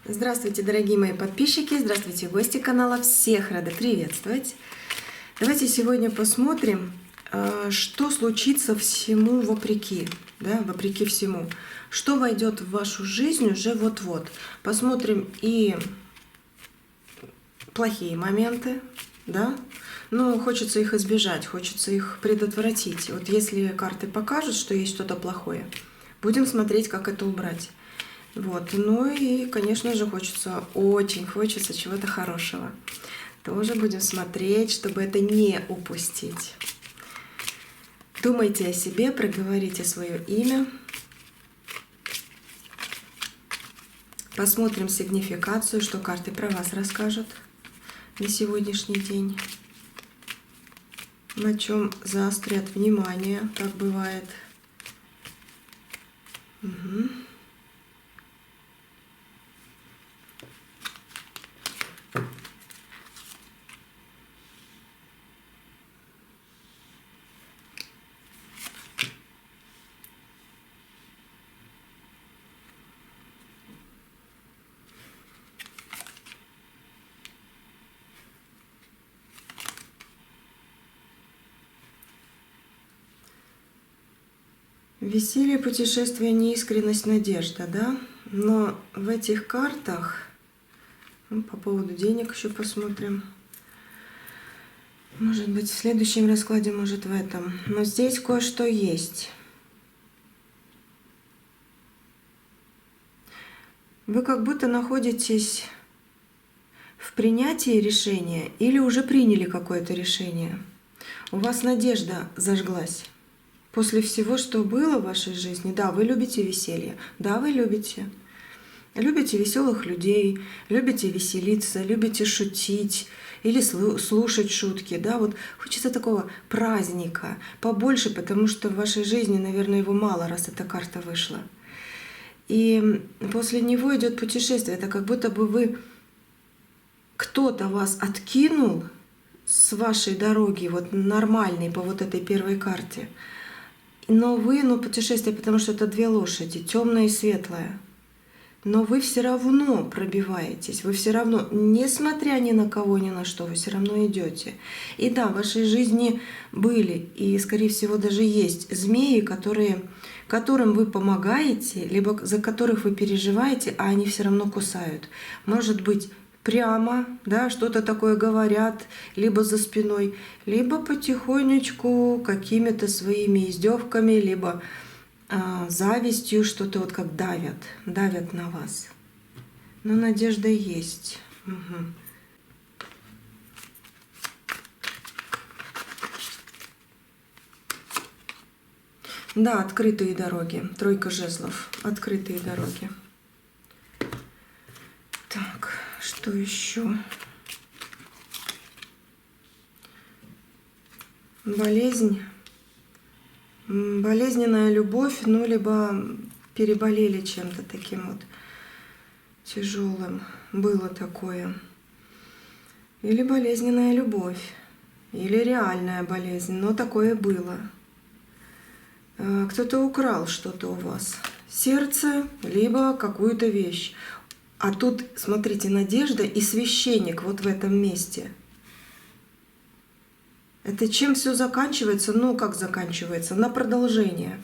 Здравствуйте, дорогие мои подписчики, здравствуйте, гости канала, всех рада приветствовать. Давайте сегодня посмотрим, что случится всему вопреки, да, вопреки всему, что войдет в вашу жизнь уже вот-вот. Посмотрим и плохие моменты, да, но хочется их избежать, хочется их предотвратить. Вот если карты покажут, что есть что-то плохое, будем смотреть, как это убрать. Вот. Ну и, конечно же, очень хочется чего-то хорошего. Тоже будем смотреть, чтобы это не упустить. Думайте о себе, проговорите свое имя. Посмотрим сигнификацию, что карты про вас расскажут на сегодняшний день. На чем заострят внимание, как бывает. Угу. Веселье, путешествие, неискренность, надежда, да? Но в этих картах, по поводу денег еще посмотрим. Может быть, в следующем раскладе, может в этом. Но здесь кое-что есть. Вы как будто находитесь в принятии решения или уже приняли какое-то решение. У вас надежда зажглась. После всего, что было в вашей жизни, да, вы любите веселье, да, вы любите. Любите веселых людей, любите веселиться, любите шутить или слушать шутки, да, вот хочется такого праздника побольше, потому что в вашей жизни, наверное, его мало, раз эта карта вышла. И после него идет путешествие, это как будто бы кто-то вас откинул с вашей дороги, вот нормальной по вот этой первой карте. Но путешествие, потому что это две лошади, темная и светлая. Но вы все равно пробиваетесь, вы все равно, несмотря ни на кого, ни на что, вы все равно идете. И да, в вашей жизни были и, скорее всего, даже есть змеи, которым вы помогаете, либо за которых вы переживаете, а они все равно кусают. Может быть, прямо, да, что-то такое говорят, либо за спиной, либо потихонечку какими-то своими издевками, либо завистью, что-то вот как давят на вас. Но надежда есть. Угу. Да, открытые дороги. Тройка жезлов. Открытые дороги. Так, что еще? Болезнь. Болезненная любовь, либо переболели чем-то таким вот тяжелым. Было такое. Или болезненная любовь, или реальная болезнь, но такое было. Кто-то украл что-то у вас. Сердце, либо какую-то вещь. А тут, смотрите, надежда и священник вот в этом месте. Это чем все заканчивается? Как заканчивается? На продолжение.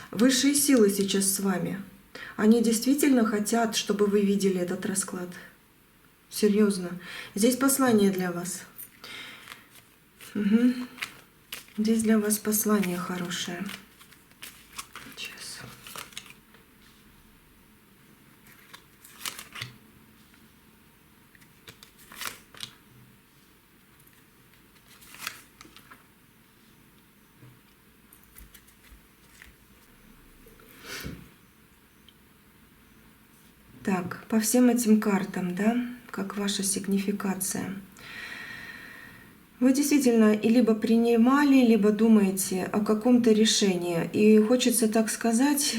Высшие силы сейчас с вами. Они действительно хотят, чтобы вы видели этот расклад. Серьезно. Здесь послание для вас. Угу. Здесь для вас послание хорошее. Сейчас. Так, по всем этим картам, да, как ваша сигнификация. Вы действительно и либо принимали, либо думаете о каком-то решении. И хочется так сказать,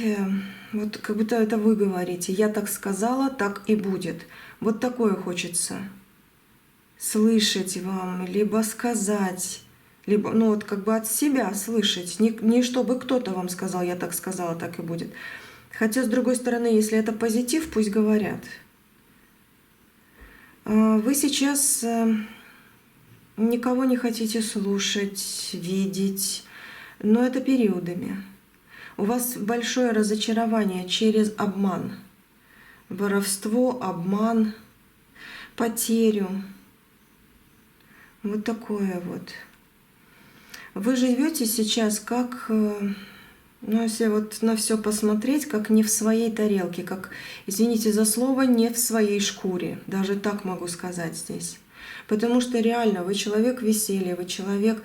вот как будто это вы говорите, я так сказала, так и будет. Вот такое хочется слышать вам, либо сказать, либо от себя слышать. Не чтобы кто-то вам сказал, я так сказала, так и будет. Хотя, с другой стороны, если это позитив, пусть говорят. Вы сейчас никого не хотите слушать, видеть, но это периодами. У вас большое разочарование через обман. Воровство, обман, потерю. Вот такое вот. Вы живете сейчас как, ну если вот на все посмотреть, как не в своей тарелке, как, извините за слово, не в своей шкуре. Даже так могу сказать здесь. Потому что реально вы человек веселья, вы человек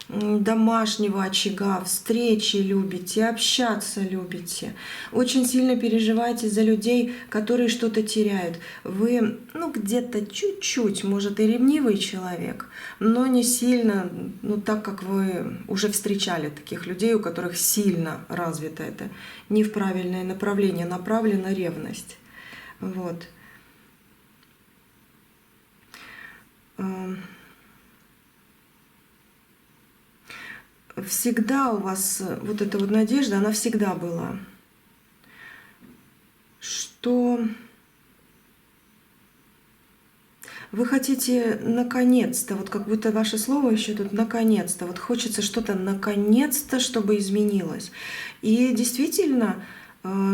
домашнего очага, встречи любите, общаться любите. Очень сильно переживаете за людей, которые что-то теряют. Вы, ну, где-то чуть-чуть, может, и ревнивый человек, но не сильно, ну, так как вы уже встречали таких людей, у которых сильно развита это, не в правильное направление, направлена ревность. Вот. Всегда у вас вот эта вот надежда, она всегда была, что вы хотите наконец-то, вот как будто ваше слово еще тут наконец-то, вот хочется что-то наконец-то, чтобы изменилось. И действительно,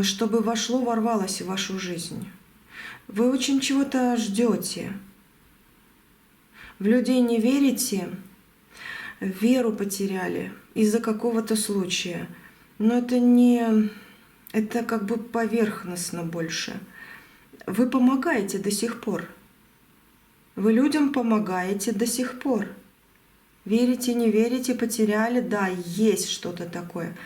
чтобы вошло, ворвалось в вашу жизнь. Вы очень чего-то ждете. В людей не верите, веру потеряли из-за какого-то случая. Но это не... Это как бы поверхностно больше. Вы помогаете до сих пор. Вы людям помогаете до сих пор. Верите, не верите, потеряли, да, есть что-то такое.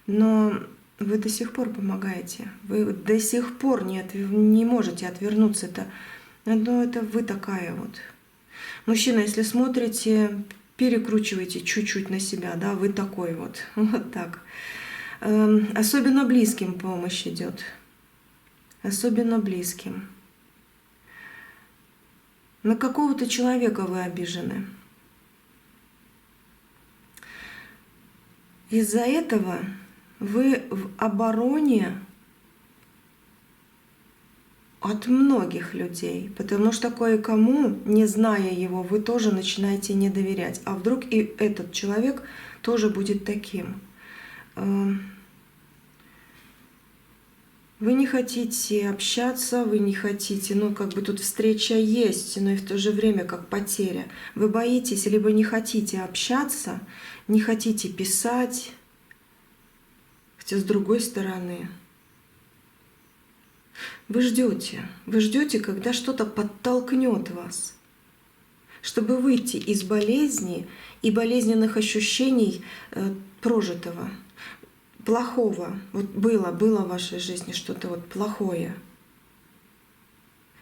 Но вы до сих пор помогаете. Вы до сих пор не можете отвернуться. Но это вы такая вот. Мужчина, если смотрите, перекручивайте чуть-чуть на себя, да, вы такой вот, вот так. Особенно близким помощь идет, особенно близким. На какого-то человека вы обижены. Из-за этого вы в обороне от многих людей, потому что кое-кому, не зная его, вы тоже начинаете не доверять. А вдруг и этот человек тоже будет таким. Вы не хотите общаться, вы не хотите, ну как бы тут встреча есть, но и в то же время как потеря. Вы боитесь, либо не хотите общаться, не хотите писать, хотя с другой стороны... Вы ждете, когда что-то подтолкнет вас, чтобы выйти из болезни и болезненных ощущений прожитого, плохого. Вот было в вашей жизни что-то вот плохое.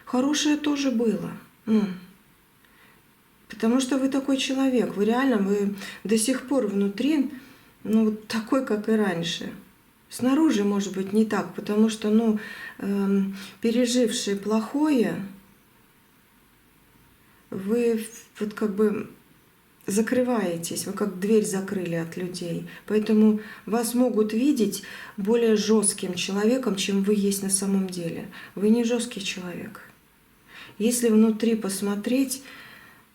Хорошее тоже было. Потому что вы такой человек, вы реально, вы до сих пор внутри, ну, вот такой, как и раньше. Снаружи, может быть, не так, потому что, ну, пережившие плохое, вы вот как бы закрываетесь, вы как дверь закрыли от людей. Поэтому вас могут видеть более жестким человеком, чем вы есть на самом деле. Вы не жесткий человек. Если внутри посмотреть,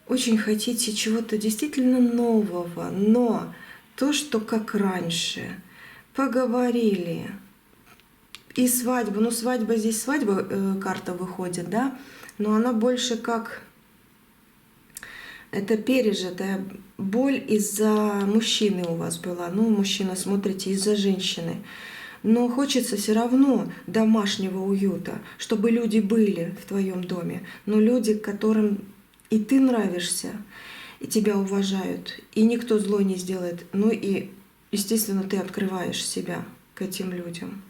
очень хотите чего-то действительно нового, но то, что как раньше, поговорили. И свадьба, ну свадьба здесь карта выходит, да, но она больше как это пережитая боль из-за мужчины у вас была. Ну, мужчина, смотрите, из-за женщины. Но хочется все равно домашнего уюта, чтобы люди были в твоем доме. Но люди, которым и ты нравишься, и тебя уважают, и никто зло не сделает. Ну и, естественно, ты открываешь себя к этим людям.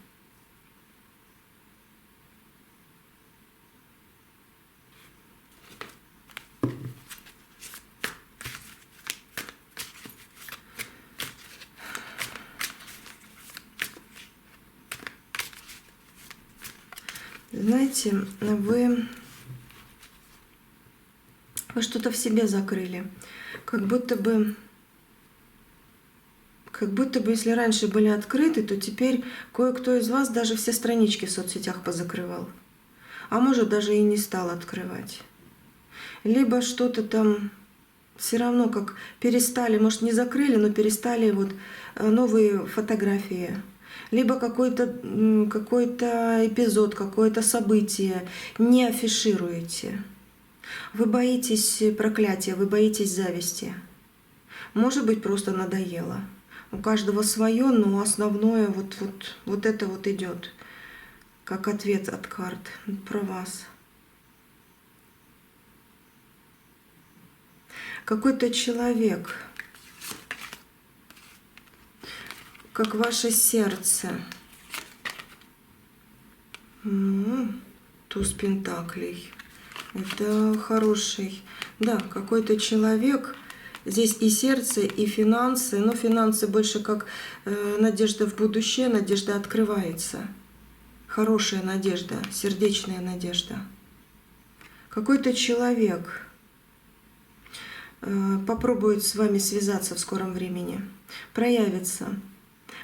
Знаете, вы что-то в себе закрыли. Как будто бы, если раньше были открыты, то теперь кое-кто из вас даже все странички в соцсетях позакрывал. А может, даже и не стал открывать. либо что-то там все равно как перестали, может не закрыли, но перестали вот новые фотографии, либо какой-то эпизод, какое-то событие не афишируете. Вы боитесь проклятия, вы боитесь зависти. Может быть, просто надоело. У каждого свое, но основное вот это вот идет как ответ от карт про вас. Какой-то человек, как ваше сердце. Туз пентаклей. Это хороший. Да, какой-то человек. Здесь и сердце, и финансы. Но финансы больше как надежда в будущее, надежда открывается. Хорошая надежда, сердечная надежда. Какой-то человек попробует с вами связаться в скором времени, проявится,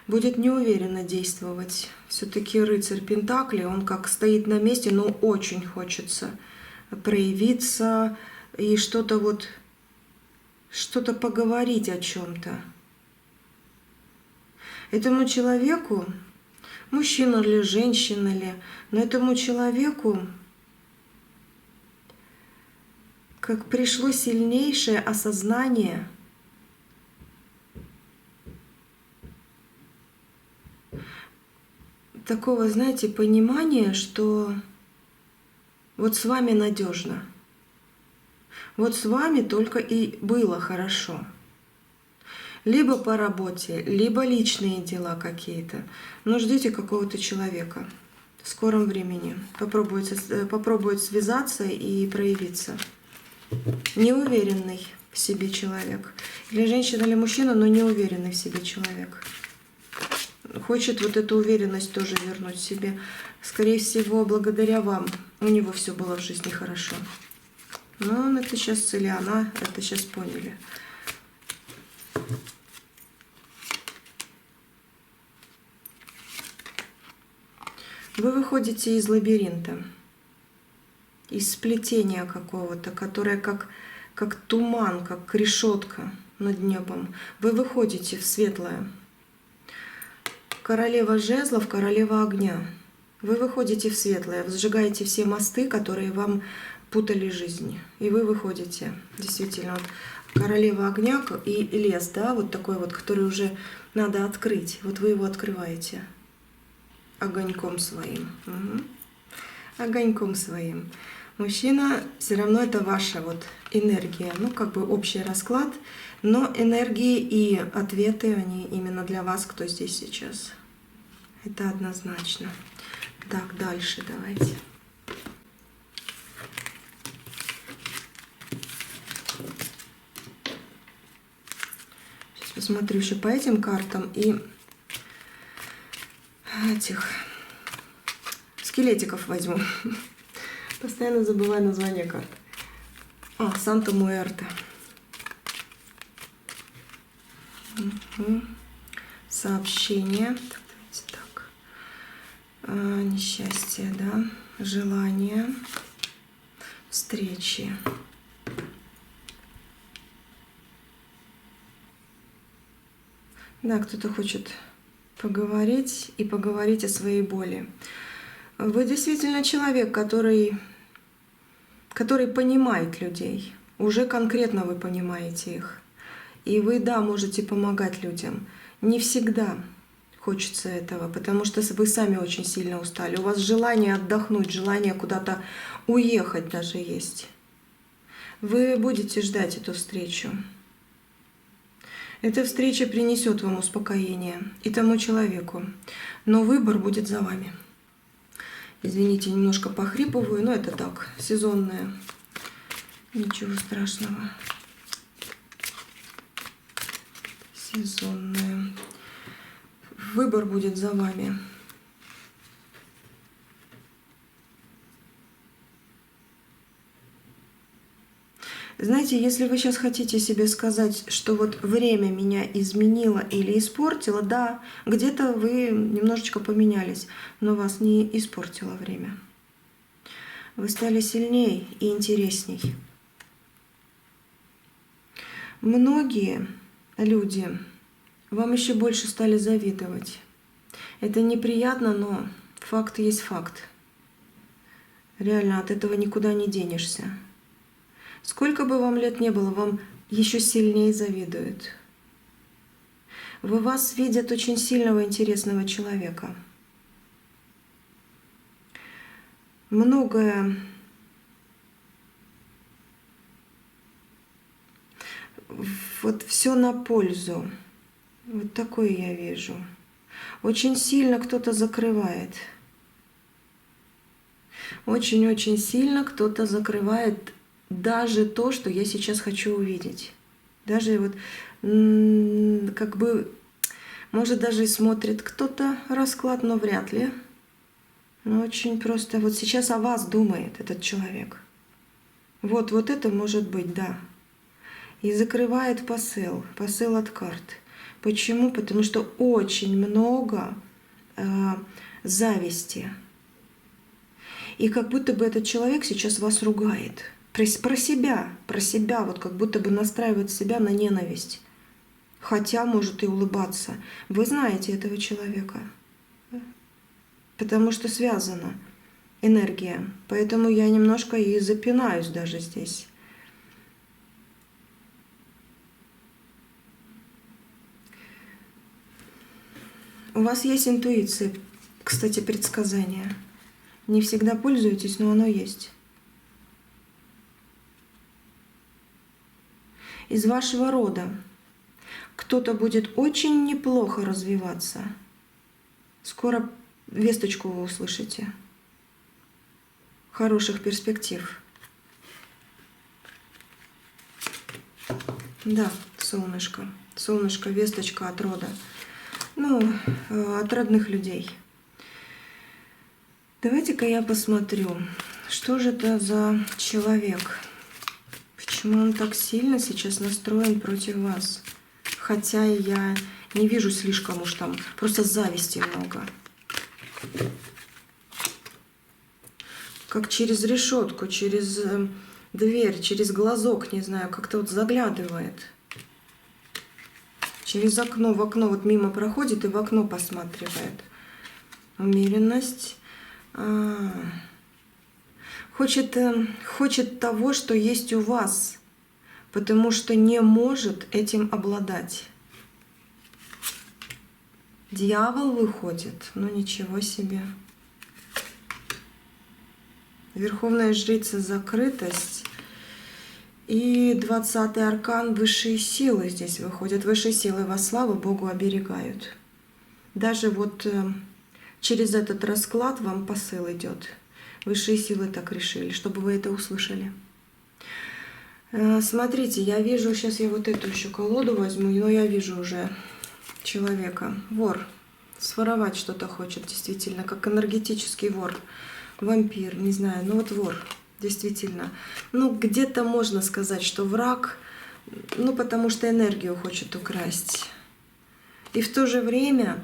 будет неуверенно действовать. Все-таки рыцарь Пентаклей, он как стоит на месте, но очень хочется проявиться и что-то поговорить о чем-то. Этому человеку, мужчина ли, женщина ли, но этому человеку как пришло сильнейшее осознание такого, знаете, понимания, что вот с вами надежно, вот с вами только и было хорошо. Либо по работе, либо личные дела какие-то. Но ждите какого-то человека в скором времени. Попробует связаться и проявиться. Неуверенный в себе человек. Или женщина, или мужчина, но неуверенный в себе человек. Хочет вот эту уверенность тоже вернуть себе. Скорее всего, благодаря вам. У него все было в жизни хорошо. Но он это сейчас, или она это сейчас поняли. Вы выходите из лабиринта, из сплетения какого-то, которое как туман, как решетка над небом. Вы выходите в светлое. Королева жезлов, королева огня. Вы выходите в светлое, вы сжигаете все мосты, которые вам путали жизнь. И вы выходите, действительно, вот королева огня и лес, да, вот такой вот, который уже надо открыть. Вот вы его открываете огоньком своим. Угу. Огоньком своим. Мужчина, все равно это ваша вот энергия, ну как бы общий расклад, но энергии и ответы, они именно для вас, кто здесь сейчас. Это однозначно. Так, дальше давайте. Сейчас посмотрю еще по этим картам и этих скелетиков возьму. Постоянно забываю название карт. Санта-Муэрте. Угу. Сообщение. Так. Несчастье, да. Желание. Встречи. Да, кто-то хочет поговорить и поговорить о своей боли. Вы действительно человек, который понимает людей. Уже конкретно вы понимаете их. И вы, да, можете помогать людям. Не всегда хочется этого, потому что вы сами очень сильно устали. У вас желание отдохнуть, желание куда-то уехать даже есть. Вы будете ждать эту встречу. Эта встреча принесет вам успокоение и тому человеку. Но выбор будет за вами. Извините, немножко похрипываю, но это так, сезонное. Ничего страшного. Сезонное. Выбор будет за вами. Знаете, если вы сейчас хотите себе сказать, что вот время меня изменило или испортило, да, где-то вы немножечко поменялись, но вас не испортило время. Вы стали сильнее и интересней. Многие люди вам еще больше стали завидовать. Это неприятно, но факт есть факт. Реально, от этого никуда не денешься. Сколько бы вам лет не было, вам еще сильнее завидуют. В вас видят очень сильного, интересного человека. Многое вот все на пользу. Вот такое я вижу. Очень сильно кто-то закрывает. Очень-очень сильно кто-то закрывает даже то, что я сейчас хочу увидеть. Даже вот как бы, может, даже и смотрит кто-то расклад, но вряд ли. Но очень просто вот сейчас о вас думает этот человек. Вот это может быть, да. И закрывает посыл от карт. Почему? Потому что очень много зависти. И как будто бы этот человек сейчас вас ругает. Про себя, вот как будто бы настраивает себя на ненависть. Хотя может и улыбаться. Вы знаете этого человека. Потому что связана энергия. Поэтому я немножко и запинаюсь даже здесь. У вас есть интуиция, кстати, предсказания. Не всегда пользуетесь, но оно есть. Из вашего рода кто-то будет очень неплохо развиваться. Скоро весточку вы услышите. Хороших перспектив. Да, солнышко. Солнышко, весточка от рода. Ну, от родных людей. Давайте-ка я посмотрю, что же это за человек. Почему он так сильно сейчас настроен против вас? Хотя я не вижу слишком уж там, просто зависти много. Как через решетку, через дверь, через глазок, не знаю, как-то вот заглядывает. Через окно, в окно вот мимо проходит и в окно посматривает. Умеренность. Хочет того, что есть у вас, потому что не может этим обладать. Дьявол выходит, ну ничего себе. Верховная жрица — закрытость. И 20-й аркан — высшие силы здесь выходят. Высшие силы вас, слава Богу, оберегают. Даже вот через этот расклад вам посыл идет. Высшие силы так решили, чтобы вы это услышали. Смотрите, я вижу, сейчас я вот эту еще колоду возьму, но я вижу уже человека. Вор. Своровать что-то хочет, действительно, как энергетический вор. Вампир, не знаю, ну вот вор, действительно. Ну, где-то можно сказать, что враг, ну, потому что энергию хочет украсть. И в то же время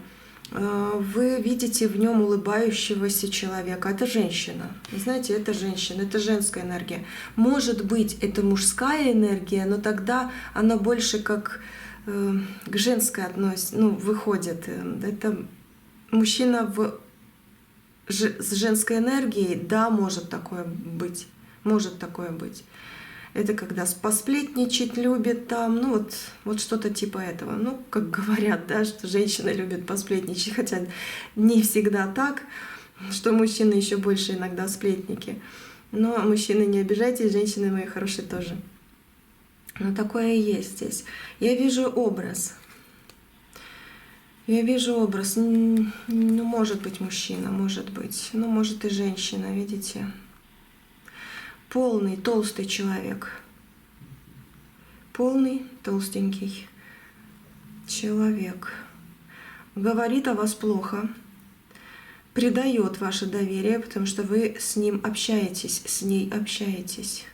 вы видите в нем улыбающегося человека. Это женщина. Вы знаете, это женщина, это женская энергия. Может быть, это мужская энергия, но тогда она больше как к женской относится, ну, выходит. Это мужчина с женской энергией, да, может такое быть. Может такое быть. Это когда посплетничать любит там, ну вот что-то типа этого. Ну, как говорят, да, что женщина любит посплетничать, хотя не всегда так, что мужчины еще больше иногда сплетники. Но мужчины, не обижайтесь, женщины мои хорошие тоже. Но такое и есть здесь. Я вижу образ. Я вижу образ. Ну, может быть мужчина, может быть. Ну, может и женщина, видите? Полный, толстый человек. Полный, толстенький человек. Говорит о вас плохо. Предает ваше доверие, потому что вы с ним общаетесь, с ней общаетесь.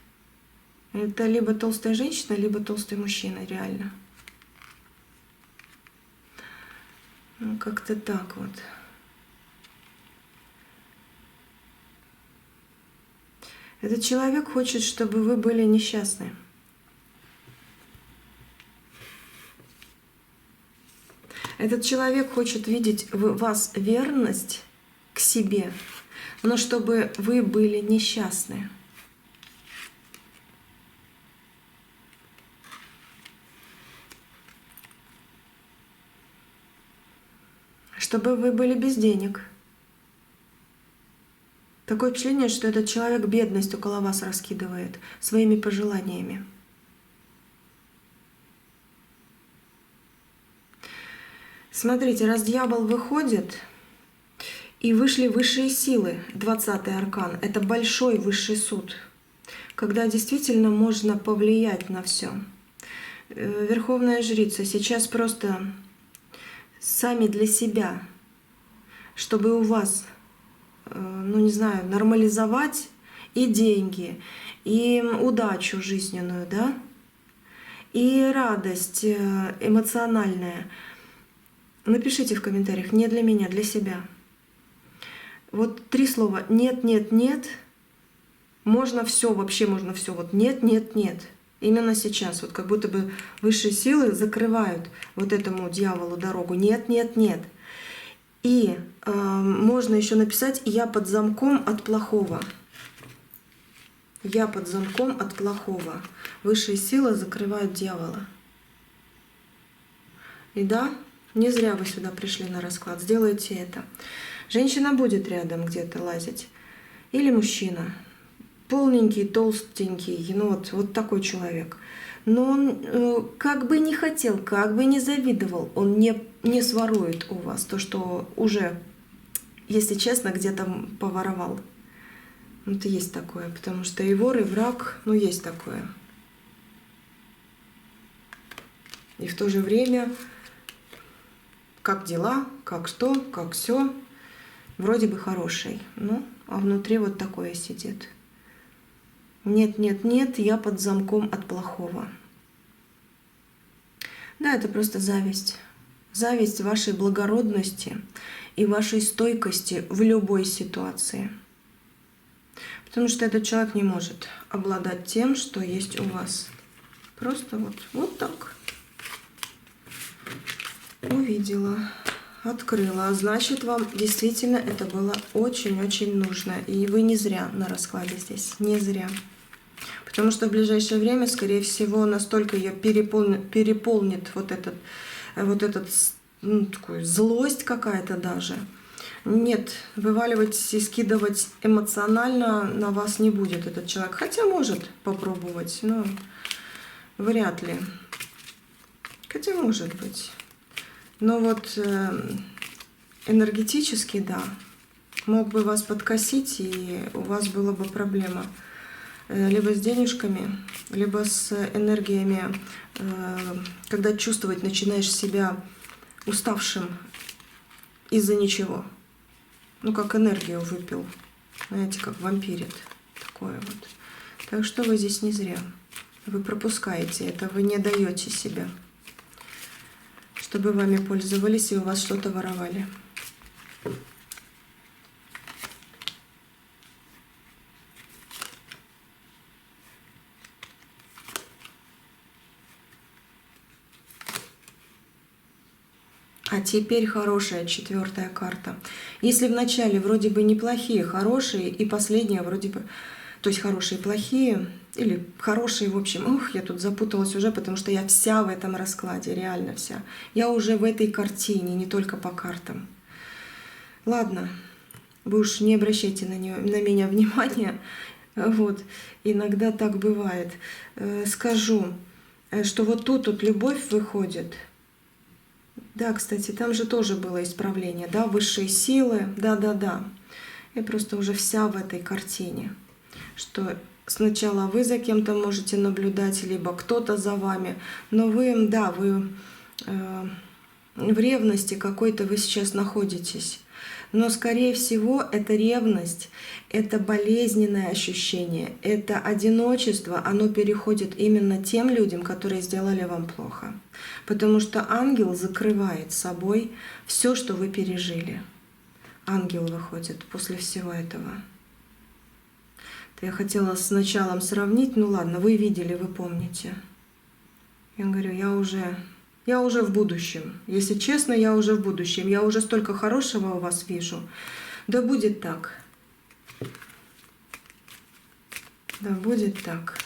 Это либо толстая женщина, либо толстый мужчина, реально. Ну, как-то так вот. Этот человек хочет, чтобы вы были несчастны. Этот человек хочет видеть в вас верность к себе, но чтобы вы были несчастны. Чтобы вы были без денег. Такое впечатление, что этот человек бедность около вас раскидывает своими пожеланиями. Смотрите, раз дьявол выходит, и вышли высшие силы, 20-й аркан, это большой высший суд, когда действительно можно повлиять на все. Верховная жрица сейчас просто сами для себя, чтобы у вас, ну не знаю, нормализовать и деньги, и удачу жизненную, да, и радость эмоциональная. Напишите в комментариях: не для меня, для себя. Вот 3 слова: нет, нет, нет. Можно все, вообще можно все. Вот нет, нет, нет. Именно сейчас, вот как будто бы высшие силы закрывают вот этому дьяволу дорогу. Нет, нет, нет. И можно еще написать: я под замком от плохого. Я под замком от плохого. Высшие силы закрывают дьявола. И да, не зря вы сюда пришли на расклад. Сделайте это. Женщина будет рядом где-то лазить. Или мужчина. Полненький, толстенький. Ну вот такой человек. Но он как бы не хотел, как бы не завидовал. Он не сворует у вас то, что уже, если честно, где-то поворовал. Вот есть такое. Потому что и вор, и враг, ну есть такое. И в то же время... Как дела, как что, как все. Вроде бы хороший, ну, а внутри вот такое сидит. Нет, нет, нет, я под замком от плохого. Да, это просто зависть. Зависть вашей благородности и вашей стойкости в любой ситуации. Потому что этот человек не может обладать тем, что есть у вас. Просто вот так. Увидела, открыла. Значит, вам действительно это было очень-очень нужно. И вы не зря на раскладе здесь. Не зря. Потому что в ближайшее время, скорее всего, настолько ее переполнит вот этот ну, такую злость какая-то даже. Нет, вываливать и скидывать эмоционально на вас не будет этот человек. Хотя может попробовать, но вряд ли. Хотя может быть. Но вот энергетически, да, мог бы вас подкосить, и у вас была бы проблема либо с денежками, либо с энергиями, когда чувствовать начинаешь себя уставшим из-за ничего. Ну, как энергию выпил, знаете, как вампирит. Такое вот. Так что вы здесь не зря. Вы пропускаете это, вы не даете себя, чтобы вами пользовались и у вас что-то воровали. А теперь хорошая 4-я карта. Если в начале вроде бы неплохие, хорошие, и последняя вроде бы... То есть хорошие, плохие, или хорошие, в общем. Ух, я тут запуталась уже, потому что я вся в этом раскладе, реально вся. Я уже в этой картине, не только по картам. Ладно, вы уж не обращайте на меня внимания. Вот, иногда так бывает. Скажу, что вот тут вот любовь выходит. Да, кстати, там же тоже было исправление, да, высшие силы, да. Я просто уже вся в этой картине, что сначала вы за кем-то можете наблюдать, либо кто-то за вами, но вы, да, вы в ревности какой-то вы сейчас находитесь. Но, скорее всего, эта ревность, это болезненное ощущение, это одиночество, оно переходит именно тем людям, которые сделали вам плохо. Потому что ангел закрывает собой все, что вы пережили. Ангел выходит после всего этого. Я хотела с началом сравнить, ну ладно, вы видели, вы помните. Я говорю, я уже Я уже в будущем. Если честно, я уже в будущем. Я уже столько хорошего у вас вижу. Да будет так. Да будет так.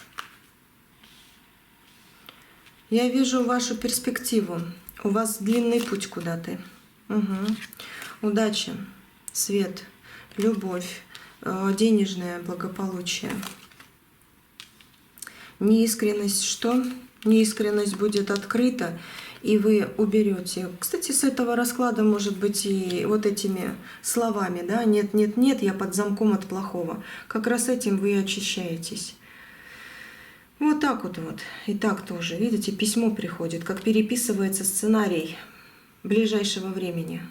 Я вижу вашу перспективу. У вас длинный путь куда-то. Угу. Удача, свет, любовь, денежное благополучие. Неискренность что? Неискренность будет открыта, и вы уберете. Кстати, с этого расклада может быть и вот этими словами, да, нет, нет, нет, я под замком от плохого. Как раз этим вы и очищаетесь. Вот так вот. И так тоже. Видите, письмо приходит, как переписывается сценарий ближайшего времени.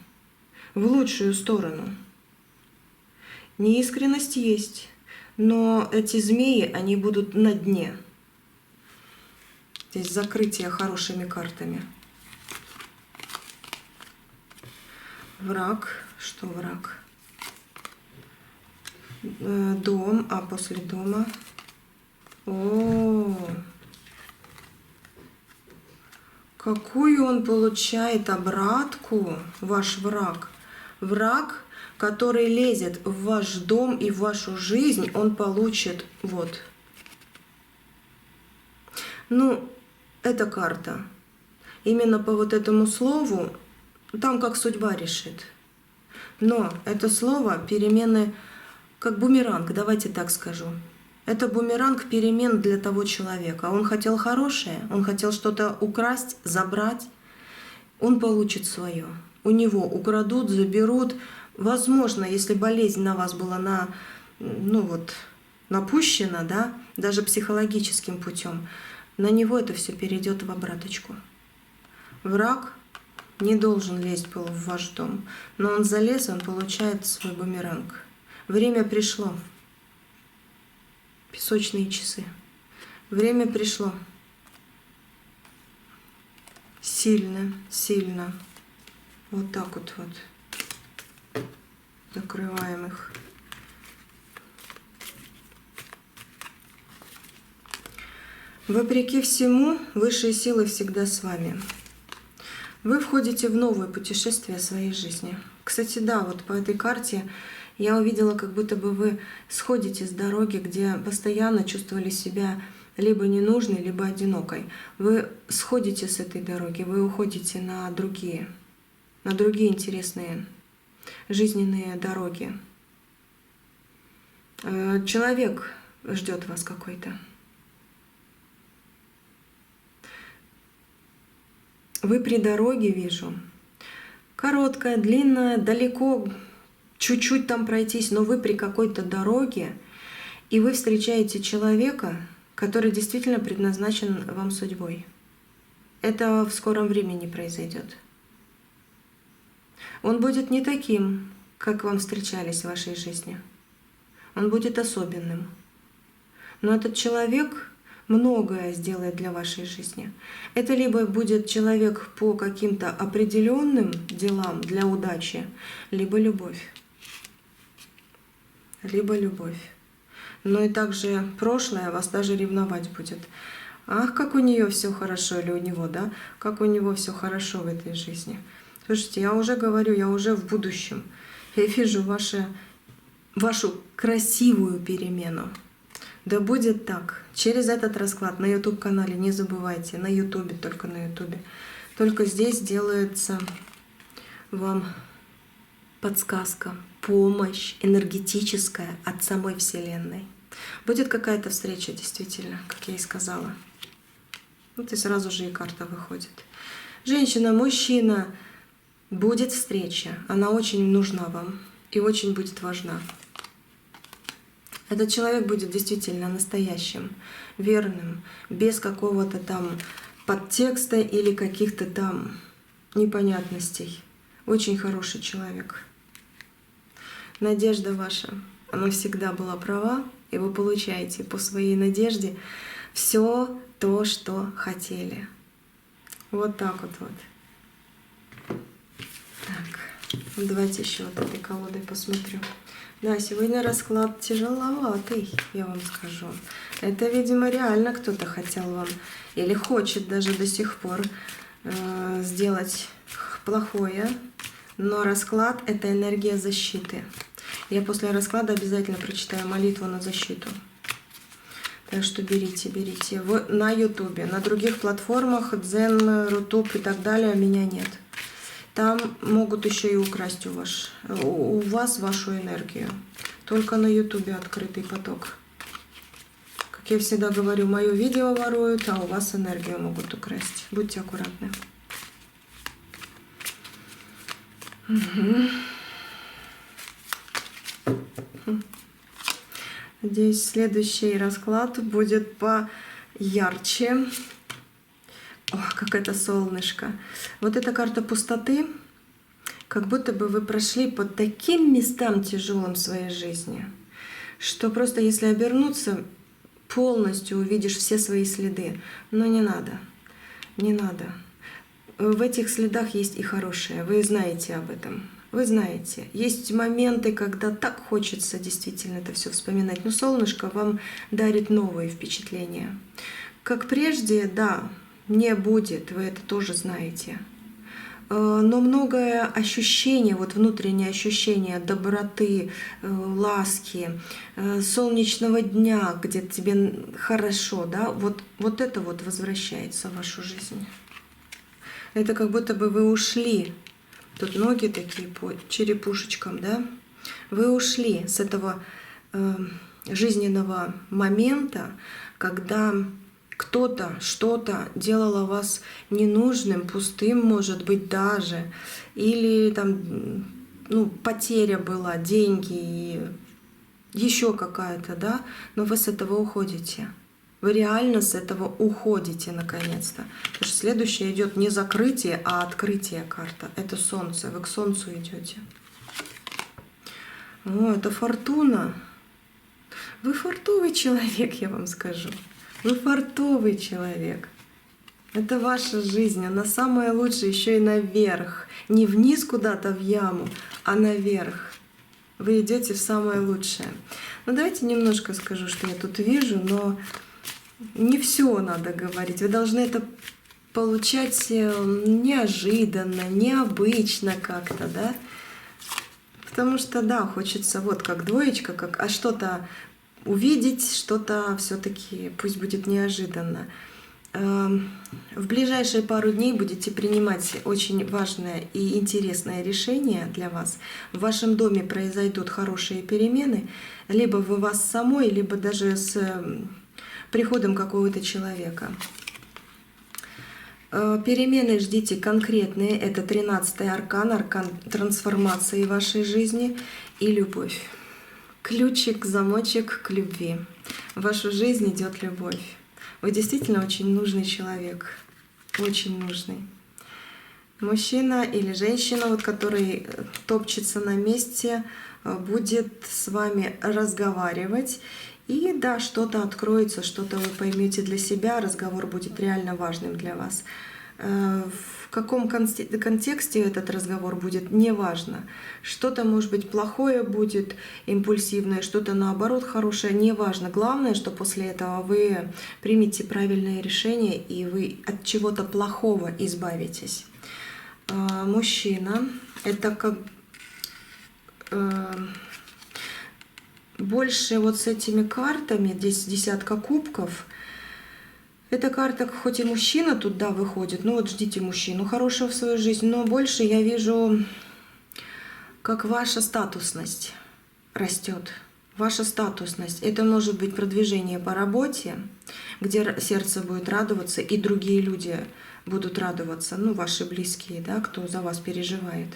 В лучшую сторону. Неискренность есть, но эти змеи, они будут на дне. Здесь закрытие хорошими картами. Враг. Что враг? Дом, а после дома... О, какую он получает обратку, ваш враг. Враг, который лезет в ваш дом и в вашу жизнь, он получит вот. Ну, эта карта. Именно по вот этому слову, там как судьба решит. Но это слово перемены, как бумеранг, давайте так скажу. Это бумеранг перемен для того человека. Он хотел хорошее, он хотел что-то украсть, забрать. Он получит свое. У него украдут, заберут. Возможно, если болезнь на вас была напущена, да, даже психологическим путем, на него это все перейдет в обраточку. Враг не должен лезть был в ваш дом, но он залез, он получает свой бумеранг. Время пришло. Песочные часы. Время пришло. Сильно, сильно. Вот так вот. Закрываем их. Вопреки всему, высшие силы всегда с вами. Вы входите в новое путешествие своей жизни. Кстати, да, вот по этой карте я увидела, как будто бы вы сходите с дороги, где постоянно чувствовали себя либо ненужной, либо одинокой. Вы сходите с этой дороги, вы уходите на другие интересные жизненные дороги. Человек ждет вас какой-то. Вы при дороге, вижу. Короткая, длинная, далеко, чуть-чуть там пройтись, но вы при какой-то дороге, и вы встречаете человека, который действительно предназначен вам судьбой. Это в скором времени произойдет. Он будет не таким, как вам встречались в вашей жизни. Он будет особенным. Но этот человек многое сделает для вашей жизни. Это либо будет человек по каким-то определенным делам для удачи, либо любовь. Либо любовь. Но и также прошлое вас даже ревновать будет. Ах, как у нее все хорошо, или у него, да? Как у него все хорошо в этой жизни. Слушайте, я уже говорю, я уже в будущем. Я вижу вашу красивую перемену. Да будет так. Через этот расклад на YouTube-канале, не забывайте, на YouTube, только на YouTube. Только здесь делается вам подсказка, помощь энергетическая от самой Вселенной. Будет какая-то встреча, действительно, как я и сказала. Вот и сразу же и карта выходит. Женщина, мужчина, будет встреча. Она очень нужна вам и очень будет важна. Этот человек будет действительно настоящим, верным, без какого-то там подтекста или каких-то там непонятностей. Очень хороший человек. Надежда ваша, она всегда была права, и вы получаете по своей надежде все то, что хотели. Вот так вот. Так, давайте еще вот этой колодой посмотрю. Да, сегодня расклад тяжеловатый, я вам скажу. Это, видимо, реально кто-то хотел вам или хочет даже до сих пор сделать плохое, но расклад — это энергия защиты. Я после расклада обязательно прочитаю молитву на защиту. Так что берите. На Ютубе, на других платформах, Дзен, Рутуб и так далее, меня нет. Там могут еще и украсть у вас вашу энергию. Только на Ютубе открытый поток. Как я всегда говорю, мое видео воруют, а у вас энергию могут украсть. Будьте аккуратны. Надеюсь, следующий расклад будет поярче. О, как это солнышко. Вот эта карта пустоты, как будто бы вы прошли по таким местам тяжелым в своей жизни, что просто если обернуться, полностью увидишь все свои следы. Но не надо. В этих следах есть и хорошее. Вы знаете об этом. Вы знаете, есть моменты, когда так хочется действительно это все вспоминать, но солнышко вам дарит новые впечатления. Как прежде, да, не будет, вы это тоже знаете. Но многое ощущение, вот внутреннее ощущение доброты, ласки, солнечного дня, где тебе хорошо, да, вот это вот возвращается в вашу жизнь. Это как будто бы вы ушли. Тут ноги такие по черепушечкам, да? Вы ушли с этого жизненного момента, когда кто-то что-то делало вас ненужным, пустым, может быть, даже. Или там, потеря была, деньги, и еще какая-то, да? Но вы с этого уходите. Вы реально с этого уходите наконец-то. Потому что следующее идет не закрытие, а открытие карта. Это солнце. Вы к солнцу идете. О, это фортуна. Вы фартовый человек, я вам скажу. Вы фартовый человек. Это ваша жизнь. Она самая лучшая, еще и наверх. Не вниз куда-то в яму, а наверх. Вы идете в самое лучшее. Ну давайте немножко скажу, что я тут вижу, но не все надо говорить. Вы должны это получать неожиданно, необычно как-то, да? Потому что, да, хочется вот как двоечка, а что-то увидеть, что-то все-таки пусть будет неожиданно. В ближайшие пару дней будете принимать очень важное и интересное решение для вас. В вашем доме произойдут хорошие перемены, либо в вас самой, либо даже с приходом какого-то человека. Перемены ждите конкретные. Это 13-й аркан, аркан трансформации вашей жизни и любовь. Ключик, замочек к любви. В вашу жизнь идет любовь. Вы действительно очень нужный человек. Очень нужный. Мужчина или женщина, вот, который топчется на месте, будет с вами разговаривать. И да, что-то откроется, что-то вы поймете для себя, разговор будет реально важным для вас. В каком контексте этот разговор будет, неважно. Что-то, может быть, плохое будет, импульсивное, что-то, наоборот, хорошее, неважно. Главное, что после этого вы примете правильное решение, и вы от чего-то плохого избавитесь. Мужчина — это как... Больше вот с этими картами, здесь десятка кубков, эта карта, хоть и мужчина туда выходит, ну вот ждите мужчину хорошего в свою жизнь, но больше я вижу, как ваша статусность растет. Ваша статусность. Это может быть продвижение по работе, где сердце будет радоваться, и другие люди будут радоваться, ну, ваши близкие, да, кто за вас переживает.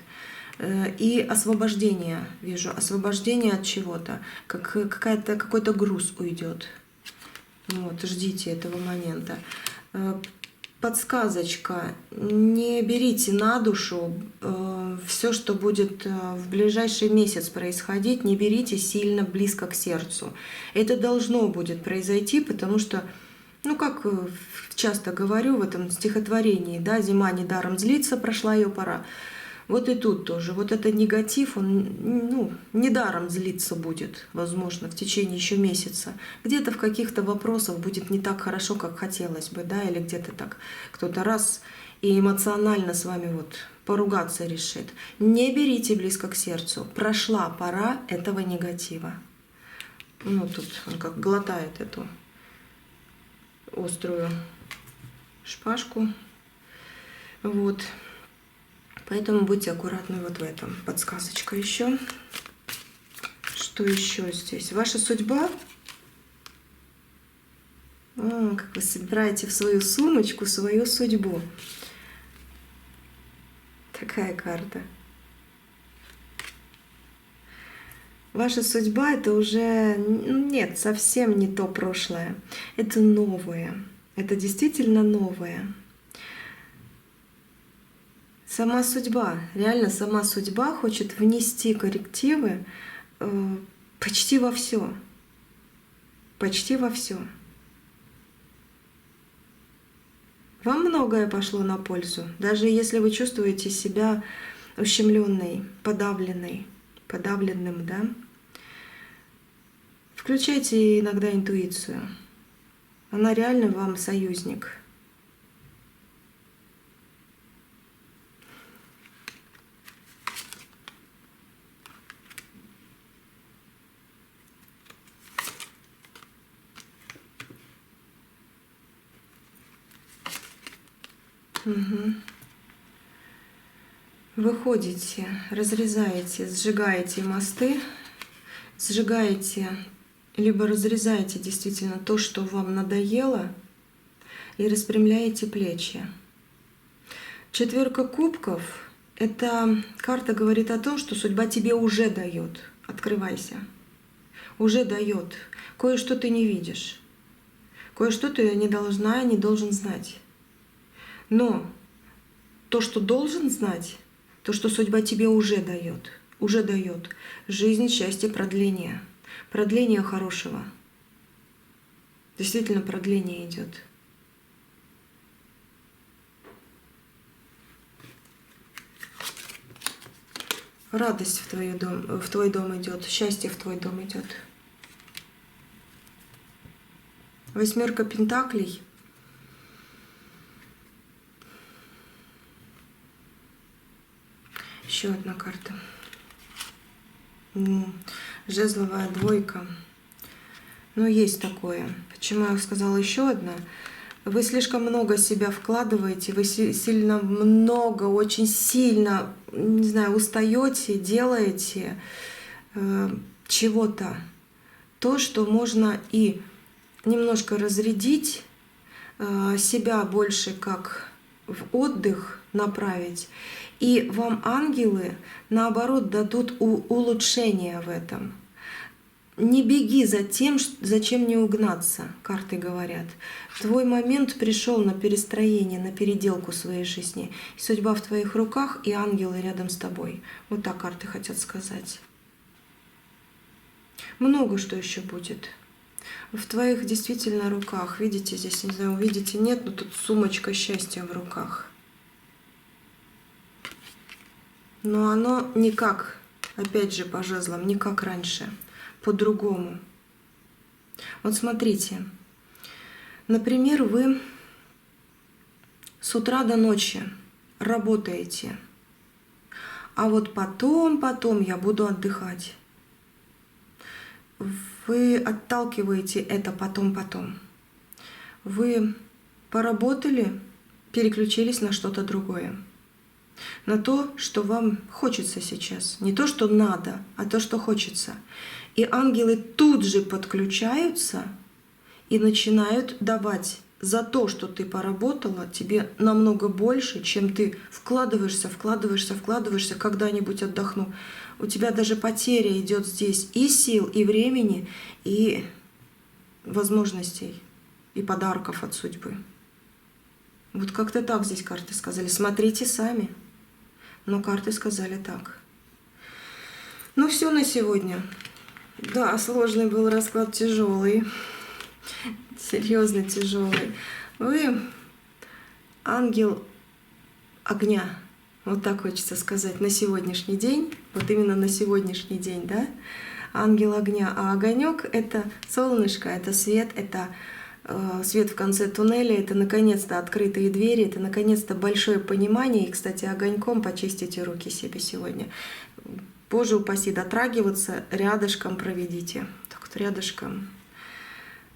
И освобождение, вижу, освобождение от чего-то, какой-то груз уйдет. Вот, ждите этого момента. Подсказочка: не берите на душу все, что будет в ближайший месяц происходить, не берите сильно близко к сердцу. Это должно будет произойти, потому что, ну, как часто говорю в этом стихотворении, да, зима недаром злится, прошла ее пора. Вот и тут тоже. Вот этот негатив, он недаром злиться будет, возможно, в течение еще месяца. Где-то в каких-то вопросах будет не так хорошо, как хотелось бы, да, или где-то так кто-то раз и эмоционально с вами вот поругаться решит. Не берите близко к сердцу. Прошла пора этого негатива. Ну, тут он как глотает эту острую шпажку. Вот. Поэтому будьте аккуратны вот в этом. Подсказочка еще. Что еще здесь? Ваша судьба. О, как вы собираете в свою сумочку свою судьбу. Такая карта. Ваша судьба — это уже нет, совсем не то прошлое. Это новое. Это действительно новое. Сама судьба, реально сама судьба хочет внести коррективы почти во все. Почти во все. Вам многое пошло на пользу, даже если вы чувствуете себя ущемленной, подавленной, подавленным, да? Включайте иногда интуицию. Она реально вам союзник. Угу. Выходите, разрезаете, сжигаете мосты, сжигаете, либо разрезаете действительно то, что вам надоело, и распрямляете плечи. Четверка кубков — это карта говорит о том, что судьба тебе уже дает. Открывайся. Уже дает. Кое-что ты не видишь. Кое-что ты не должна, не должен знать. Но то, что должен знать, то, что судьба тебе уже дает жизнь, счастье, продление. Продление хорошего. Действительно, продление идет. Радость в твой дом идет, счастье в твой дом идет. Восьмерка пентаклей. Еще одна карта. Жезловая двойка. Ну, есть такое. Почему я сказала еще одна? Вы слишком много себя вкладываете, вы сильно много, очень сильно, не знаю, устаете, делаете чего-то. То, что можно и немножко разрядить, себя больше как в отдых направить. И вам ангелы, наоборот, дадут улучшение в этом. Не беги за тем, зачем не угнаться, карты говорят. Твой момент пришел на перестроение, на переделку своей жизни. И судьба в твоих руках, и ангелы рядом с тобой. Вот так карты хотят сказать. Много что еще будет. В твоих действительно руках. Видите, здесь, не знаю, увидите, нет, но тут сумочка счастья в руках. Но оно не как, опять же, по жезлам, не как раньше. По-другому. Вот смотрите. Например, вы с утра до ночи работаете, а вот потом я буду отдыхать. Вы отталкиваете это потом. Вы поработали, переключились на что-то другое. На то, что вам хочется сейчас. Не то, что надо, а то, что хочется. И ангелы тут же подключаются и начинают давать за то, что ты поработала, тебе намного больше, чем ты вкладываешься, когда-нибудь отдохну. У тебя даже потеря идет здесь и сил, и времени, и возможностей, и подарков от судьбы. Вот как-то так здесь карты сказали. Смотрите сами. Но карты сказали так. Ну все на сегодня. Да, сложный был расклад, тяжелый. Серьезно тяжелый. Вы ангел огня. Вот так хочется сказать, на сегодняшний день, вот именно на сегодняшний день, да, ангел огня, а огонек — это солнышко, это свет, это свет в конце туннеля, это наконец-то открытые двери, это наконец-то большое понимание. И, кстати, огоньком почистите руки себе сегодня. Боже упаси, дотрагиваться, рядышком проведите. Так вот рядышком.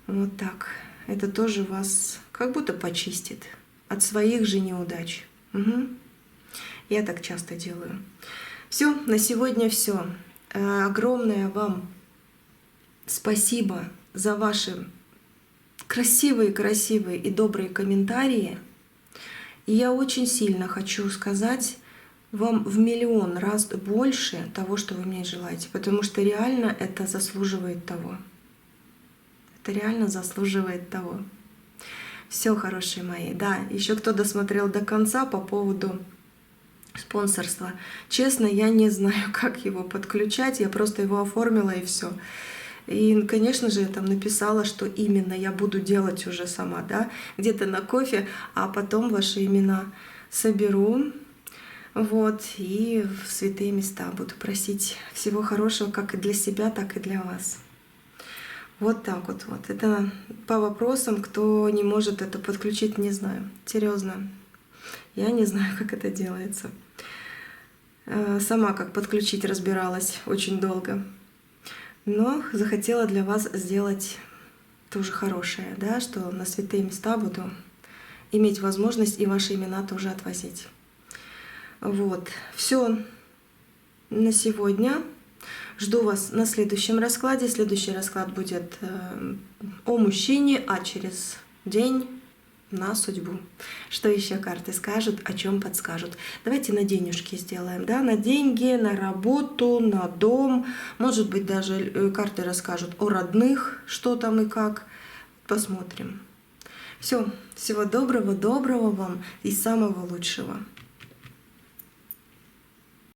Вот так. Это тоже вас как будто почистит от своих же неудач. Угу. Я так часто делаю. Все, на сегодня все. Огромное вам спасибо за ваши красивые и добрые комментарии. И я очень сильно хочу сказать вам в миллион раз больше того, что вы мне желаете, потому что реально это заслуживает того. Это реально заслуживает того. Все, хорошие мои. Да, еще кто досмотрел до конца по поводу спонсорства. Честно, я не знаю, как его подключать, я просто его оформила и все. И, конечно же, я там написала, что именно я буду делать уже сама, да, где-то на кофе, а потом ваши имена соберу, вот, и в святые места буду просить всего хорошего как и для себя, так и для вас. Вот так вот. Это по вопросам, кто не может это подключить, не знаю. Серьезно, я не знаю, как это делается. Сама как подключить разбиралась очень долго. Но захотела для вас сделать тоже хорошее, да, что на святые места буду иметь возможность и ваши имена тоже отвозить. Вот, все на сегодня. Жду вас на следующем раскладе. Следующий расклад будет о мужчине, а через день на судьбу. Что еще карты скажут, о чем подскажут. Давайте на денежки сделаем, да, на деньги, на работу, на дом. Может быть, даже карты расскажут о родных, что там и как. Посмотрим. Все, всего доброго вам и самого лучшего.